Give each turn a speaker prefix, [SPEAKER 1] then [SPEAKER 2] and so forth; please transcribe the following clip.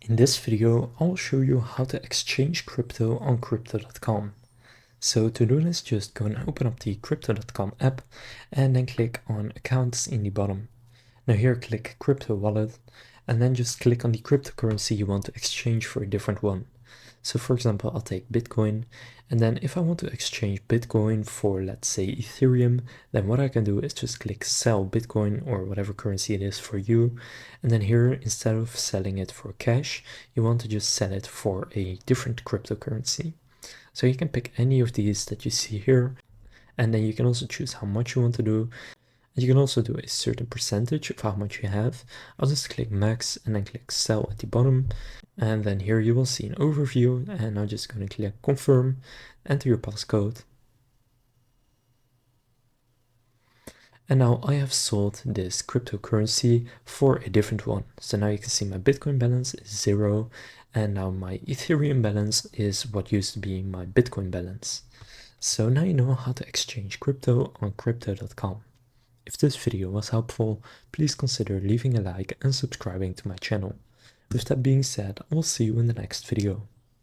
[SPEAKER 1] In this video, I'll show you how to exchange crypto on Crypto.com. So to do this, just go and open up the Crypto.com app and then click on Accounts in the bottom. Now here click Crypto Wallet and then just click on the cryptocurrency you want to exchange for a different one. So for example, I'll take Bitcoin, and then if I want to exchange Bitcoin for, let's say, Ethereum, then what I can do is just click sell Bitcoin or whatever currency it is for you. And then here, instead of selling it for cash, you want to just sell it for a different cryptocurrency. So you can pick any of these that you see here, and then you can also choose how much you want to do. You can also do a certain percentage of how much you have. I'll just click max and then click sell at the bottom. And then here you will see an overview, and I'm just going to click confirm, enter your passcode. And now I have sold this cryptocurrency for a different one. So now you can see my Bitcoin balance is 0, and now my Ethereum balance is what used to be my Bitcoin balance. So now you know how to exchange crypto on Crypto.com. If this video was helpful, please consider leaving a like and subscribing to my channel. With that being said, I will see you in the next video.